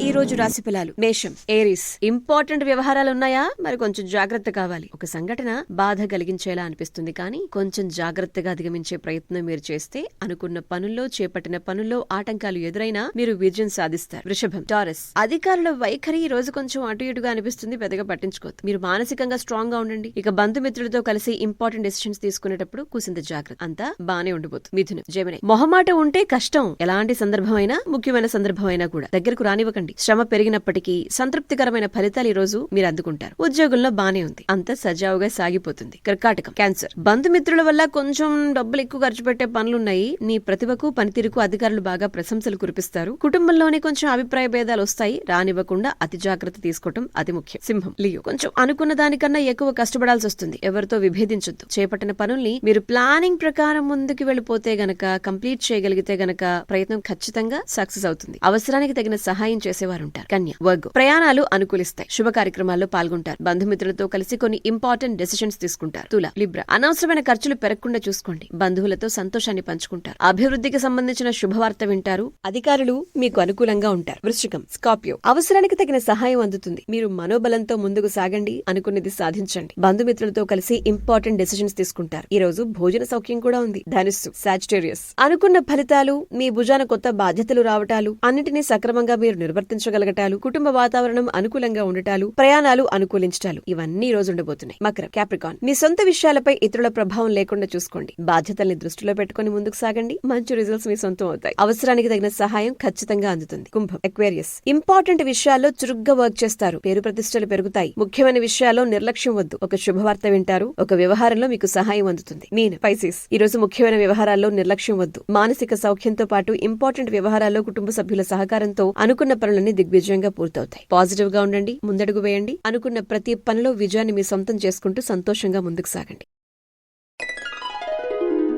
ఈ రోజు రాశి ఫలాలు. మేషం, ఏరీస్. ఇంపార్టెంట్ వ్యవహారాలు ఉన్నాయా? మరి కొంచెం జాగ్రత్త కావాలి. ఒక సంఘటన బాధ కలిగించేలా అనిపిస్తుంది, కానీ కొంచెం జాగ్రత్తగా అధిగమించే ప్రయత్నం మీరు చేస్తే అనుకున్న పనుల్లో, చేపట్టిన పనుల్లో ఆటంకాలు ఎదురైనా మీరు విజయం సాధిస్తారు. వృషభం, టారస్. అధికారుల వైఖరి ఈ రోజు కొంచెం అటు ఇటుగా అనిపిస్తుంది, పెద్దగా పట్టించుకోవద్దు. మీరు మానసికంగా స్ట్రాంగ్ గా ఉండండి. ఇక బంధుమిత్రులతో కలిసి ఇంపార్టెంట్ డెసిషన్స్ తీసుకునేటప్పుడు కూసింత జాగ్రత్త. అంతా బానే ఉండిపోతుంది. మిథునం, జెమిని. మొహమాట ఉంటే కష్టం. ఎలాంటి సందర్భమైనా, ముఖ్యమైన సందర్భమైనా కూడా దగ్గరకు రానివ్వకండి. శ్రమ పెరిగినప్పటికీ సంతృప్తికరమైన ఫలితాలు ఈ రోజు మీరు అందుకుంటారు. ఉద్యోగుల్లో బానే ఉంది, అంత సజావుగా సాగిపోతుంది. కర్కాటకం, క్యాన్సర్. బంధుమిత్రుల వల్ల కొంచెం డబ్బులు ఎక్కువ ఖర్చు పెట్టే పనులున్నాయి. నీ ప్రతిభకు, పనితీరుకు అధికారులు బాగా ప్రశంసలు కురిపిస్తారు. కుటుంబంలోనే కొంచెం అభిప్రాయ భేదాలు వస్తాయి, రానివ్వకుండా అతి జాగ్రత్త తీసుకోవటం అతి ముఖ్యం. సింహం, లియో. కొంచెం అనుకున్న దానికన్నా ఎక్కువ కష్టపడాల్సి వస్తుంది. ఎవరితో విభేదించొద్దు. చేపట్టిన పనుల్ని మీరు ప్లానింగ్ ప్రకారం ముందుకు వెళ్లిపోతే గనక, కంప్లీట్ చేయగలిగితే గనక ప్రయత్నం ఖచ్చితంగా సక్సెస్ అవుతుంది. అవసరానికి తగిన సహాయం చేసేవారుంటారు. కన్య, వర్గం. ప్రయాణాలు అనుకూలిస్తాయి. శుభ కార్యక్రమాల్లో పాల్గొంటారు. బంధుమిత్రులతో కలిసి కొన్ని ఇంపార్టెంట్ డెసిషన్స్ తీసుకుంటారు. తుల, లిబ్రా. అనవసరమైన ఖర్చులు పెరగకుండా చూసుకోండి. బంధువులతో సంతోషాన్ని పంచుకుంటారు. అభివృద్ధికి సంబంధించిన శుభవార్త వింటారు. అధికారులు మీకు అనుకూలంగా ఉంటారు. వృశ్చికం, స్కార్పియో. అవసరానికి తగిన సహాయం అందుతుంది. మీరు మనోబలంతో ముందుకు సాగండి, అనుకున్నది సాధించండి. బంధుమిత్రులతో కలిసి ఇంపార్టెంట్ డెసిషన్స్ తీసుకుంటారు. ఈ రోజు భోజన సౌఖ్యం కూడా ఉంది. ధనుస్సు, సాజిటేరియస్. అనుకున్న ఫలితాలు, మీ భుజాన కొత్త బాధ్యతలు రావటాలు, అన్నిటినీ సక్రమంగా మీరు నిర్వర్తించగలగటాలు, కుటుంబ వాతావరణం అనుకూలంగా ఉండటాలు, ప్రయాణాలు అనుకూలించటాలు, ఇవన్నీ ఈ రోజు ఉండబోతున్నాయి. మకరం, క్యాప్రికాన్. మీ సొంత విషయాలపై ఇతరుల ప్రభావం లేకుండా చూసుకోండి. బాధ్యతల్ని దృష్టిలో పెట్టుకుని ముందుకు సాగండి. మంచి రిజల్ట్స్ మీ సొంతం అవుతాయి. అవసరానికి తగిన సహాయం ఖచ్చితంగా అందుతుంది. కుంభం, ఎక్వేరియస్. ఇంపార్టెంట్ విషయాల్లో చురుగ్గా వర్క్ చేస్తారు. పేరు ప్రతిష్టలు పెరుగుతాయి. ముఖ్యమైన విషయాల్లో నిర్లక్ష్యం వద్దు. ఒక శుభవార్త వింటారు. ఒక వ్యవహారంలో మీకు సహాయం అందుతుంది. Mean, Pisces. ఈ రోజు ముఖ్యమైన వ్యవహారాల్లో నిర్లక్ష్యం వద్దు. మానసిక సౌఖ్యంతో పాటు ఇంపార్టెంట్ వ్యవహారాల్లో కుటుంబ సభ్యుల సహకారంతో అనుకున్న పనులన్నీ దిగ్విజయంగా పూర్తవుతాయి. పాజిటివ్ గా ఉండండి, ముందడుగు వేయండి. అనుకున్న ప్రతి పనిలో విజయాన్ని మీ సొంతం చేసుకుంటూ సంతోషంగా ముందుకు సాగండి.